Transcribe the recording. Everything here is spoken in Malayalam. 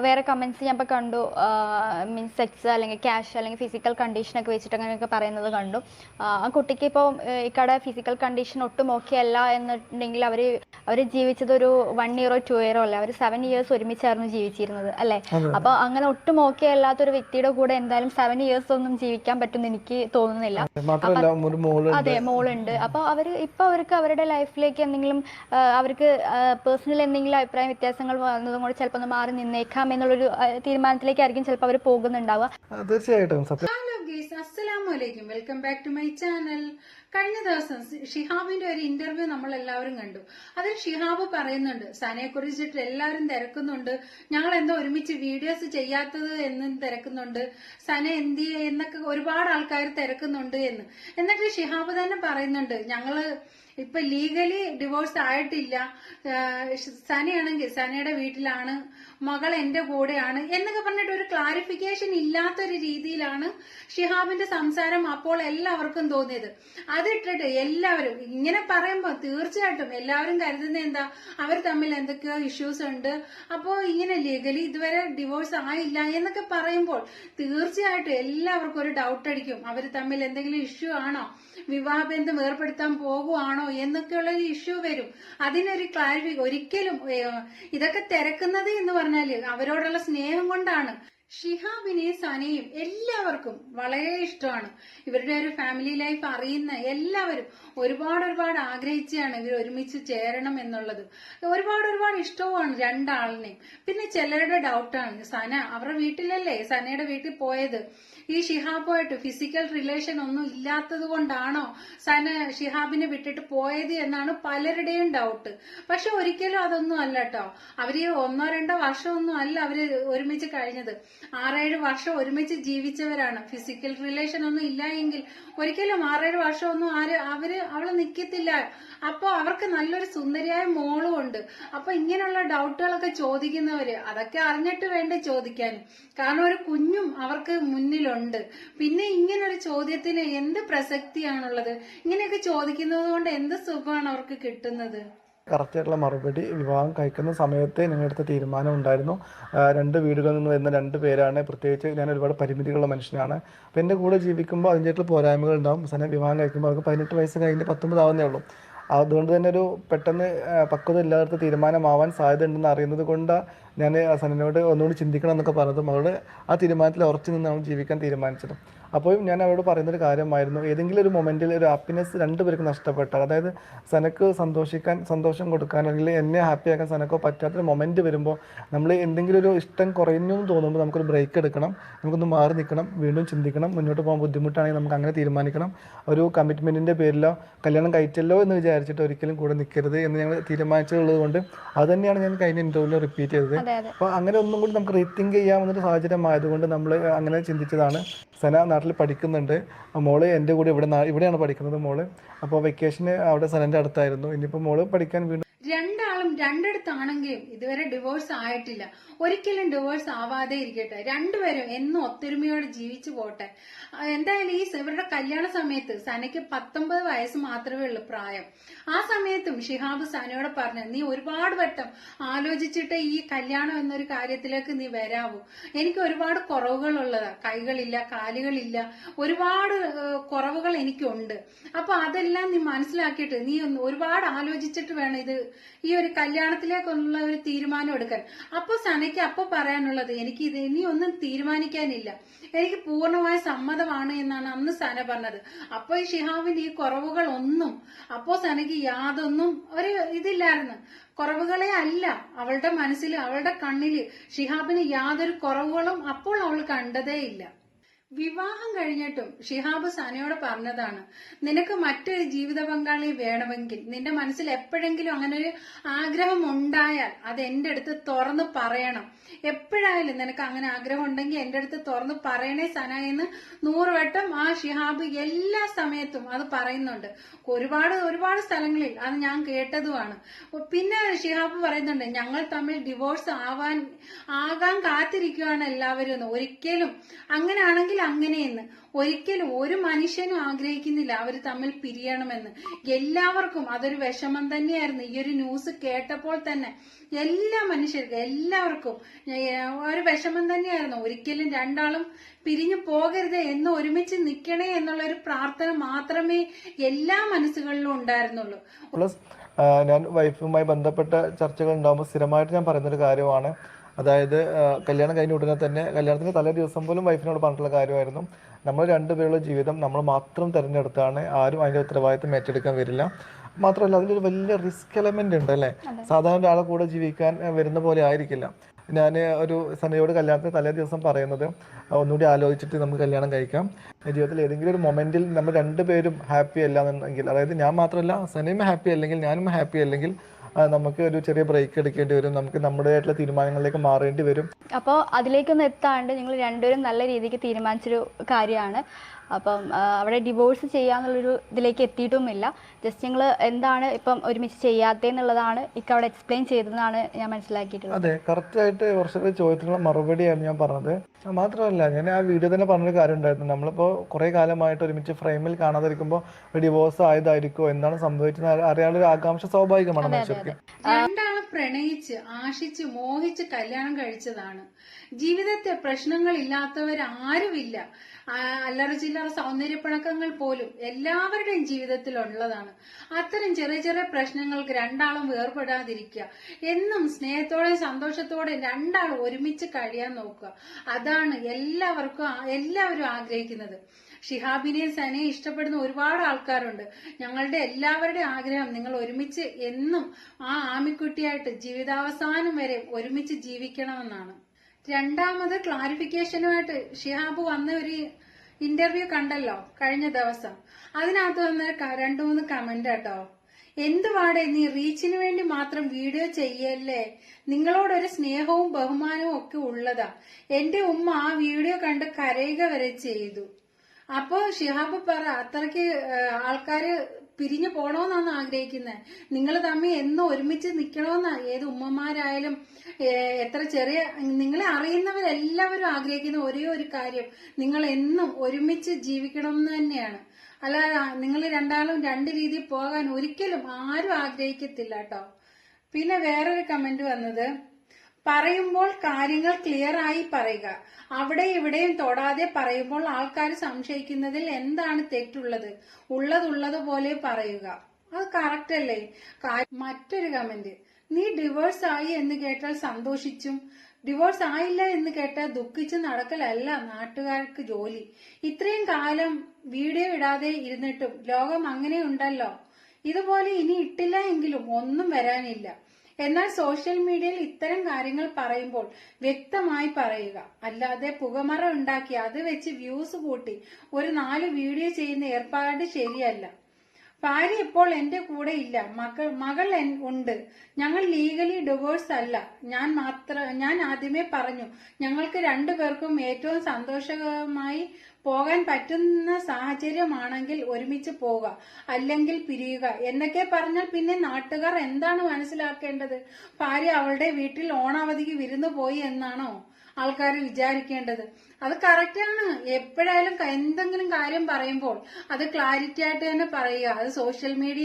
വേറെ കമന്റ്സ് ഞാൻ ഇപ്പോൾ കണ്ടു. മീൻസ് സെക്സ് അല്ലെങ്കിൽ ക്യാഷ് അല്ലെങ്കിൽ ഫിസിക്കൽ കണ്ടീഷനൊക്കെ വെച്ചിട്ട് അങ്ങനെയൊക്കെ പറയുന്നത് കണ്ടു. ആ കുട്ടിക്ക് ഇപ്പോൾ ഇക്കടെ ഫിസിക്കൽ കണ്ടീഷൻ ഒട്ടും ഓക്കെ അല്ല എന്നുണ്ടെങ്കിൽ അവർ ജീവിച്ചത് ഒരു 1 ഇയറോ 2 ഇയറോ അല്ല, അവർ 7 ഇയേഴ്സ് ഒരുമിച്ചായിരുന്നു ജീവിച്ചിരുന്നത് അല്ലേ? അപ്പോൾ അങ്ങനെ ഒട്ടും ഓക്കെ അല്ലാത്തൊരു വ്യക്തിയുടെ കൂടെ എന്തായാലും 7 ഇയേഴ്സ് ഒന്നും ജീവിക്കാൻ പറ്റുമെന്ന് എനിക്ക് തോന്നുന്നില്ല. അതെ, മോളുണ്ട്. അപ്പോൾ അവർക്ക് അവരുടെ ലൈഫിലേക്ക് എന്തെങ്കിലും അവർക്ക് പേഴ്സണൽ എന്തെങ്കിലും അഭിപ്രായ വ്യത്യാസങ്ങൾ വന്നതും കൂടെ ചിലപ്പോൾ ഒന്ന് മാറി നിന്നേക്കാം എന്നുള്ളൊരു തീരുമാനത്തിലേക്കായിരിക്കും ചിലപ്പോൾ അവർ പോകുന്നുണ്ടാവുക. തീർച്ചയായിട്ടും. ഹലോ ഗീസ്, അസ്സലാമു അലൈക്കും, welcome back to my channel. കഴിഞ്ഞ ദിവസം ഷിഹാബിന്റെ ഒരു ഇന്റർവ്യൂ നമ്മൾ എല്ലാവരും കണ്ടു. അതിൽ ഷിഹാബ് പറയുന്നുണ്ട് സനയെ കുറിച്ചിട്ട് എല്ലാവരും തിരക്കുന്നുണ്ട്, ഞങ്ങൾ എന്തോ ഒരുമിച്ച് വീഡിയോസ് ചെയ്യാത്തത് എന്നും തിരക്കുന്നുണ്ട്, സന എന്തി എന്നൊക്കെ ഒരുപാട് ആൾക്കാർ തിരക്കുന്നുണ്ട് എന്ന്. എന്നിട്ട് ഷിഹാബ് തന്നെ പറയുന്നുണ്ട് ഞങ്ങള് ഇപ്പൊ ലീഗലി ഡിവോഴ്സ് ആയിട്ടില്ല, സനയാണെങ്കിൽ സനയുടെ വീട്ടിലാണ്, മകൾ എന്റെ കൂടെയാണ് എന്നൊക്കെ പറഞ്ഞിട്ട് ഒരു ക്ലാരിഫിക്കേഷൻ ഇല്ലാത്തൊരു രീതിയിലാണ് ഷിഹാബിന്റെ സംസാരം അപ്പോൾ എല്ലാവർക്കും തോന്നിയത്. അതിട്ടിട്ട് എല്ലാവരും ഇങ്ങനെ പറയുമ്പോൾ തീർച്ചയായിട്ടും എല്ലാവരും കരുതുന്നത് എന്താ, അവർ തമ്മിൽ എന്തൊക്കെയോ ഇഷ്യൂസ് ഉണ്ട്, അപ്പോ ഇങ്ങനെ ലീഗലി ഇതുവരെ ഡിവോഴ്സ് ആയില്ല എന്നൊക്കെ പറയുമ്പോൾ തീർച്ചയായിട്ടും എല്ലാവർക്കും ഒരു ഡൗട്ട് അടിക്കും, അവർ തമ്മിൽ എന്തെങ്കിലും ഇഷ്യൂ ആണോ, വിവാഹബന്ധം ഏർപ്പെടുത്താൻ പോകുവാണോ എന്നൊക്കെയുള്ള ഒരു ഇഷ്യൂ വരും. അതിനൊരു ഒരിക്കലും ഇതൊക്കെ തിരക്കുന്നത് എന്ന് പറഞ്ഞാല് അവരോടുള്ള സ്നേഹം കൊണ്ടാണ്. ഷിഹാബിനെയും സനയും എല്ലാവർക്കും വളരെ ഇഷ്ടമാണ്. ഇവരുടെ ഒരു ഫാമിലി ലൈഫ് അറിയുന്ന എല്ലാവരും ഒരുപാട് ആഗ്രഹിച്ചാണ് ഇവർ ഒരുമിച്ച് ചേരണം എന്നുള്ളത്. ഒരുപാട് ഇഷ്ടവുമാണ് രണ്ടാളിനെയും. പിന്നെ ചിലരുടെ ഡൗട്ടാണ്, സന അവരുടെ വീട്ടിലല്ലേ, സനയുടെ വീട്ടിൽ പോയത് ഈ ഷിഹാബുമായിട്ട് ഫിസിക്കൽ റിലേഷൻ ഒന്നും ഇല്ലാത്തത് കൊണ്ടാണോ സന ഷിഹാബിനെ വിട്ടിട്ട് പോയത് എന്നാണ് പലരുടെയും ഡൗട്ട്. പക്ഷെ ഒരിക്കലും അതൊന്നും അല്ല കേട്ടോ. അവര് 1-2 വർഷമൊന്നും അല്ല അവര് ഒരുമിച്ച് കഴിഞ്ഞത്, 6-7 വർഷം ഒരുമിച്ച് ജീവിച്ചവരാണ്. ഫിസിക്കൽ റിലേഷൻ ഒന്നും ഇല്ല എങ്കിൽ ഒരിക്കലും 6-7 വർഷമൊന്നും അവള് നിക്കത്തില്ല. അപ്പൊ അവർക്ക് നല്ലൊരു സുന്ദരിയായ മോളും ഉണ്ട്. അപ്പൊ ഇങ്ങനെയുള്ള ഡൗട്ടുകളൊക്കെ ചോദിക്കുന്നവര് അതൊക്കെ അറിഞ്ഞിട്ട് വേണ്ടേ ചോദിക്കാനും, കാരണം ഒരു കുഞ്ഞും അവർക്ക് മുന്നിലുണ്ട്. പിന്നെ ഇങ്ങനൊരു ചോദ്യത്തിന് എന്ത് പ്രസക്തിയാണുള്ളത്? ഇങ്ങനെയൊക്കെ ചോദിക്കുന്നത് കൊണ്ട് എന്ത് സുഖമാണ് അവർക്ക് കിട്ടുന്നത്? കറക്റ്റായിട്ടുള്ള മറുപടി, വിവാഹം കഴിക്കുന്ന സമയത്ത് ഞങ്ങളെടുത്ത തീരുമാനം ഉണ്ടായിരുന്നു. 2 വീടുകളിൽ നിന്ന് വരുന്ന 2 പേരാണ്. പ്രത്യേകിച്ച് ഞാൻ ഒരുപാട് പരിമിതികളുള്ള മനുഷ്യനാണ്. അപ്പോൾ എൻ്റെ കൂടെ ജീവിക്കുമ്പോൾ അതിൻ്റെയായിട്ടുള്ള പോരായ്മകൾ ഉണ്ടാവും. സന വിവാഹം കഴിക്കുമ്പോൾ അവർക്ക് 18 വയസ്സ് കഴിഞ്ഞ് 19 ആവുന്നേ ഉള്ളൂ. അതുകൊണ്ട് തന്നെ ഒരു പെട്ടെന്ന് പക്വത ഇല്ലാത്ത തീരുമാനമാവാൻ സാധ്യത ഉണ്ടെന്ന് അറിയുന്നത് കൊണ്ട് ഞാൻ സനനോട് ഒന്നുകൂടി ചിന്തിക്കണം എന്നൊക്കെ പറഞ്ഞതും അവളോട് ആ തീരുമാനത്തിൽ ഉറച്ചു നിന്നാണ് ജീവിക്കാൻ തീരുമാനിച്ചത്. അപ്പോഴും ഞാൻ അവരോട് പറയുന്നൊരു കാര്യമായിരുന്നു, ഏതെങ്കിലും ഒരു മൊമെൻറ്റിൽ ഒരു ഹാപ്പിനെസ് 2 പേർക്ക് നഷ്ടപ്പെട്ടാൽ, അതായത് സനക്ക് സന്തോഷം കൊടുക്കാൻ അല്ലെങ്കിൽ എന്നെ ഹാപ്പിയാക്കാൻ സനക്കോ പറ്റാത്തൊരു മൊമെൻറ്റ് വരുമ്പോൾ നമ്മൾ എന്തെങ്കിലും ഒരു ഇഷ്ടം കുറയുന്നു എന്ന് തോന്നുമ്പോൾ നമുക്കൊരു ബ്രേക്ക് എടുക്കണം, നമുക്കൊന്ന് മാറി നിൽക്കണം, വീണ്ടും ചിന്തിക്കണം, മുന്നോട്ട് പോകാൻ ബുദ്ധിമുട്ടാണെങ്കിൽ നമുക്ക് അങ്ങനെ തീരുമാനിക്കണം. ഒരു കമ്മിറ്റ്മെൻറ്റിൻ്റെ പേരിലോ കല്യാണം കഴിച്ചല്ലോ എന്ന് വിചാരിച്ചിട്ട് ഒരിക്കലും കൂടെ നിൽക്കരുത് എന്ന് ഞങ്ങൾ തീരുമാനിച്ചുള്ളത് കൊണ്ട് അത് തന്നെയാണ് ഞാൻ കഴിഞ്ഞ ഇൻ്റർവ്യൂവിൽ റിപ്പീറ്റ് ചെയ്തത്. അപ്പോൾ അങ്ങനെ ഒന്നും കൂടി നമുക്ക് റീത്തിങ്ക് ചെയ്യാവുന്നൊരു സാഹചര്യം ആയതുകൊണ്ട് നമ്മൾ അങ്ങനെ ചിന്തിച്ചതാണ്. സന നാട്ടിൽ പഠിക്കുന്നുണ്ട്, മോള് എൻ്റെ കൂടെ ഇവിടെയാണ് പഠിക്കുന്നത് മോള്. അപ്പോൾ വെക്കേഷന് അവിടെ സനൻ്റെ അടുത്തായിരുന്നു. ഇനിയിപ്പോൾ മോള് പഠിക്കാൻ വീണ്ടും രണ്ടാളും രണ്ടിടത്താണെങ്കിലും ഇതുവരെ ഡിവോഴ്സ് ആയിട്ടില്ല. ഒരിക്കലും ഡിവോഴ്സ് ആവാതെ ഇരിക്കട്ടെ, രണ്ടുപേരും എന്നും ഒത്തൊരുമയോടെ ജീവിച്ചു പോട്ടെ. എന്തായാലും ഇവരുടെ കല്യാണ സമയത്ത് സനയ്ക്ക് 19 വയസ്സ് മാത്രമേ ഉള്ളൂ പ്രായം. ആ സമയത്തും ഷിഹാബ് സനയോട് പറഞ്ഞു, നീ ഒരുപാട് വട്ടം ആലോചിച്ചിട്ട് ഈ കല്യാണം എന്നൊരു കാര്യത്തിലേക്ക് നീ വരാവൂ, എനിക്ക് ഒരുപാട് കുറവുകൾ ഉള്ളതാ, കൈകളില്ല, കാലുകളില്ല, ഒരുപാട് കുറവുകൾ എനിക്കുണ്ട്. അപ്പൊ അതെല്ലാം നീ മനസ്സിലാക്കിയിട്ട് നീ ഒരുപാട് ആലോചിച്ചിട്ട് വേണം ഈ ഒരു കല്യാണത്തിലേക്കുള്ള ഒരു തീരുമാനം എടുക്കാൻ. അപ്പൊ സനയ്ക്ക് അപ്പൊ പറയാനുള്ളത്, എനിക്ക് ഇത് ഇനി ഒന്നും തീരുമാനിക്കാനില്ല, എനിക്ക് പൂർണ്ണമായ സമ്മതമാണ് എന്നാണ് അന്ന് സന പറഞ്ഞത്. അപ്പൊ ഈ ഷിഹാബിന്റെ ഈ കുറവുകൾ ഒന്നും അപ്പോ സനയ്ക്ക് യാതൊന്നും ഒരു ഇതില്ലായിരുന്നു. കുറവുകളെ അല്ല, അവളുടെ മനസ്സിൽ അവളുടെ കണ്ണില് ഷിഹാബിന് യാതൊരു കുറവുകളും അപ്പോൾ അവൾ കണ്ടതേ ഇല്ല. വിവാഹം കഴിഞ്ഞിട്ടും ഷിഹാബ് സനയോട് പറഞ്ഞതാണ്, നിനക്ക് മറ്റൊരു ജീവിത പങ്കാളി വേണമെങ്കിൽ നിന്റെ മനസ്സിൽ എപ്പോഴെങ്കിലും അങ്ങനെ ഒരു ആഗ്രഹം ഉണ്ടായാൽ അത് എന്റെ അടുത്ത് തുറന്ന് പറയണം. എപ്പോഴായാലും നിനക്ക് അങ്ങനെ ആഗ്രഹം ഉണ്ടെങ്കിൽ എന്റെ അടുത്ത് തുറന്ന് പറയണേ സന എന്ന് 100 വട്ടം ആ ഷിഹാബ് എല്ലാ സമയത്തും അത് പറയുന്നുണ്ട്. ഒരുപാട് സ്ഥലങ്ങളിൽ അത് ഞാൻ കേട്ടതുമാണ്. പിന്നെ ഷിഹാബ് പറയുന്നുണ്ട്, ഞങ്ങൾ തമ്മിൽ ഡിവോഴ്സ് ആകാൻ കാത്തിരിക്കുകയാണ് എല്ലാവരും. ഒരിക്കലും അങ്ങനെയാണെങ്കിൽ അങ്ങനെയെന്ന്. ഒരിക്കലും ഒരു മനുഷ്യനും ആഗ്രഹിക്കുന്നില്ല അവർ തമ്മിൽ പിരിയണമെന്ന്. എല്ലാവർക്കും അതൊരു വിഷമം തന്നെയായിരുന്നു. ഈ ഒരു ന്യൂസ് കേട്ടപ്പോൾ തന്നെ എല്ലാ മനുഷ്യർക്കും എല്ലാവർക്കും ഒരു വിഷമം തന്നെയായിരുന്നു. ഒരിക്കലും രണ്ടാളും പിരിഞ്ഞു പോകരുത്, എന്ന് ഒരുമിച്ച് നിൽക്കണേ എന്നുള്ള ഒരു പ്രാർത്ഥന മാത്രമേ എല്ലാ മനസ്സുകളിലും ഉണ്ടായിരുന്നുള്ളൂ. പ്ലസ് ഞാൻ വൈഫുമായി ബന്ധപ്പെട്ട ചർച്ചകൾ ഉണ്ടാകുമ്പോൾ സ്ഥിരമായിട്ട് ഞാൻ പറയുന്നൊരു കാര്യമാണ്, അതായത് കല്യാണം കഴിഞ്ഞ ഉടനെ തന്നെ കല്യാണത്തിന് തലേ ദിവസം പോലും വൈഫിനോട് പറഞ്ഞിട്ടുള്ള കാര്യമായിരുന്നു, നമ്മൾ രണ്ടുപേരുള്ള ജീവിതം നമ്മൾ മാത്രം തിരഞ്ഞെടുത്താണ്, ആരും അതിൻ്റെ ഉത്തരവാദിത്തം ഏറ്റെടുക്കാൻ വരില്ല. മാത്രമല്ല അതിലൊരു വലിയ റിസ്ക് എലമെന്റ് ഉണ്ട് അല്ലേ. സാധാരണ ഒരാളെ കൂടെ ജീവിക്കാൻ വരുന്ന പോലെ ആയിരിക്കില്ല. ഞാൻ ഒരു സനയോട് കല്യാണത്തിന് തലേ ദിവസം പറയുന്നത്, ഒന്നുകൂടി ആലോചിച്ചിട്ട് നമുക്ക് കല്യാണം കഴിക്കാം. ജീവിതത്തിൽ ഏതെങ്കിലും ഒരു മൊമെന്റിൽ നമ്മൾ രണ്ടുപേരും ഹാപ്പി അല്ല എന്നുണ്ടെങ്കിൽ, അതായത് ഞാൻ മാത്രമല്ല സനയും ഹാപ്പി അല്ലെങ്കിൽ ഞാനും ഹാപ്പി അല്ലെങ്കിൽ നമുക്ക് ഒരു ചെറിയ ബ്രേക്ക് എടുക്കേണ്ടി വരും, നമുക്ക് നമ്മുടേതായിട്ടുള്ള തീരുമാനങ്ങളിലേക്ക് മാറേണ്ടി വരും. അപ്പോൾ അതിലേക്കൊന്നും എത്താണ്ട് നിങ്ങൾ രണ്ടുപേരും നല്ല രീതിക്ക് തീരുമാനിച്ചൊരു കാര്യമാണ്. അപ്പം അവിടെ ഡിവോഴ്സ് ചെയ്യാന്നുള്ളൊരു ഇതിലേക്ക് എത്തിയിട്ടുമില്ല. ജസ്റ്റ് നിങ്ങൾ എന്താണ് ഇപ്പം ഒരുമിച്ച് ചെയ്യാത്തതെന്നുള്ളതാണ് ഇക്ക അവിടെ എക്സ്പ്ലെയിൻ ചെയ്തതെന്നാണ് ഞാൻ മനസ്സിലാക്കിയിട്ടുള്ളത്. അതെ, കറക്റ്റായിട്ട് കുറച്ചൊക്കെ ചോദ്യത്തിനുള്ള മറുപടിയാണ് ഞാൻ പറഞ്ഞത്. മാത്രമല്ല ഞാൻ ആ വീഡിയോ തന്നെ പറഞ്ഞൊരു കാര്യം ഉണ്ടായിരുന്നു, നമ്മളിപ്പോൾ കുറേ കാലമായിട്ട് ഒരുമിച്ച് ഫ്രെയിമിൽ കാണാതിരിക്കുമ്പോൾ ഡിവോഴ്സ് ആയതായിരിക്കുമോ, എന്താണ് സംഭവിച്ചത് അറിയാനുള്ള ആകാംക്ഷ സ്വാഭാവികമാണ് മനുഷ്യർക്ക്. രണ്ടാളും പ്രണയിച്ച് ആശിച്ച് മോഹിച്ച് കല്യാണം കഴിച്ചതാണ്. ജീവിതത്തെ പ്രശ്നങ്ങൾ ഇല്ലാത്തവരാരുമില്ല. അല്ലറ ചില്ലറ സൗന്ദര്യപ്പിണക്കങ്ങൾ പോലും എല്ലാവരുടെയും ജീവിതത്തിൽ ഉള്ളതാണ്. അത്തരം ചെറിയ ചെറിയ പ്രശ്നങ്ങൾക്ക് രണ്ടാളും വേർപെടാതിരിക്കുക, എന്നും സ്നേഹത്തോടെ സന്തോഷത്തോടെ രണ്ടാളും ഒരുമിച്ച് കഴിയാൻ നോക്കുക. അതാണ് എല്ലാവരും ആഗ്രഹിക്കുന്നത്. ഷിഹാബിനെയും സനയെ ഇഷ്ടപ്പെടുന്ന ഒരുപാട് ആൾക്കാരുണ്ട്. ഞങ്ങളുടെ എല്ലാവരുടെയും ആഗ്രഹം നിങ്ങൾ ഒരുമിച്ച് എന്നും ആ ആമിക്കുട്ടിയായിട്ട് ജീവിതാവസാനം വരെ ഒരുമിച്ച് ജീവിക്കണമെന്നാണ്. രണ്ടാമത് ക്ലാരിഫിക്കേഷനുമായിട്ട് ഷിഹാബ് വന്ന ഒരു ഇന്റർവ്യൂ കണ്ടല്ലോ കഴിഞ്ഞ ദിവസം. അതിനകത്ത് വന്ന 2-3 കമന്റ് കേട്ടോ. എന്തുവാടെ നീ റീച്ചിന് വേണ്ടി മാത്രം വീഡിയോ ചെയ്യല്ലേ, നിങ്ങളോടൊരു സ്നേഹവും ബഹുമാനവും ഒക്കെ ഉള്ളതാ. എന്റെ ഉമ്മ ആ വീഡിയോ കണ്ട് കരയുക വരെ ചെയ്തു. അപ്പൊ ഷിഹാബ് പറ, അത്രയ്ക്ക് ആൾക്കാര് പിരിഞ്ഞു പോണോന്നാണ് ആഗ്രഹിക്കുന്നത്, നിങ്ങൾ തമ്മിൽ എന്നും ഒരുമിച്ച് നിക്കണോന്നാ ഏത് ഉമ്മമാരായാലും എത്ര ചെറിയ നിങ്ങളെ അറിയുന്നവരെല്ലാവരും ആഗ്രഹിക്കുന്ന ഒരേ ഒരു കാര്യം നിങ്ങൾ എന്നും ഒരുമിച്ച് ജീവിക്കണം എന്ന് തന്നെയാണ്. അല്ലാതെ നിങ്ങൾ രണ്ടാളും രണ്ട് രീതിയിൽ പോകാൻ ഒരിക്കലും ആരും ആഗ്രഹിക്കത്തില്ല കേട്ടോ. പിന്നെ വേറൊരു കമന്റ് വന്നത്, പറയുമ്പോൾ കാര്യങ്ങൾ ക്ലിയർ ആയി പറയുക, അവിടെ ഇവിടെയും തൊടാതെ പറയുമ്പോൾ ആൾക്കാർ സംശയിക്കുന്നതിൽ എന്താണ് തെറ്റുള്ളത്, ഉള്ളതുപോലെ പറയുക. അത് കറക്റ്റ് അല്ലേ? മറ്റൊരു കമന്റ്, നീ ഡിവോഴ്സ് ആയി എന്ന് കേട്ടാൽ സന്തോഷിച്ചും ഡിവോഴ്സ് ആയില്ല എന്ന് കേട്ടാൽ ദുഃഖിച്ച് നടക്കലല്ല നാട്ടുകാർക്ക് ജോലി. ഇത്രയും കാലം വീഡിയോ ഇടാതെ ഇരുന്നിട്ടും ലോകം അങ്ങനെ ഉണ്ടല്ലോ. ഇതുപോലെ ഇനി ഇട്ടില്ല എങ്കിലും ഒന്നും വരാനില്ല. എന്നാൽ സോഷ്യൽ മീഡിയയിൽ ഇത്തരം കാര്യങ്ങൾ പറയുമ്പോൾ വ്യക്തമായി പറയുക, അല്ലാതെ പുകമറ ഉണ്ടാക്കി അത് വെച്ച് വ്യൂസ് കൂട്ടി ഒരു 4 വീഡിയോ ചെയ്യുന്ന ഏർപ്പാട് ശരിയല്ല. ഭാര്യ ഇപ്പോൾ എന്റെ കൂടെ ഇല്ല, മകൾ ഉണ്ട്. ഞങ്ങൾ ലീഗലി ഡിവോഴ്സ് അല്ല. ഞാൻ ആദ്യമേ പറഞ്ഞു, ഞങ്ങൾക്ക് രണ്ടുപേർക്കും ഏറ്റവും സന്തോഷകരമായി പോകാൻ പറ്റുന്ന സാഹചര്യമാണെങ്കിൽ ഒരുമിച്ച് പോവുക, അല്ലെങ്കിൽ പിരിയുക എന്നൊക്കെ പറഞ്ഞാൽ പിന്നെ നാട്ടുകാർ എന്താണ് മനസ്സിലാക്കേണ്ടത്? ഭാര്യ അവളുടെ വീട്ടിൽ ഓണാവധിക്ക് വിരുന്നു പോയി എന്നാണോ ആൾക്കാർ വിചാരിക്കേണ്ടത്? അത് കറക്റ്റാണ്. എപ്പോഴായാലും എന്തെങ്കിലും കാര്യം പറയുമ്പോൾ അത് ക്ലാരിറ്റി ആയിട്ട് തന്നെ പറയുക. അത് സോഷ്യൽ മീഡിയ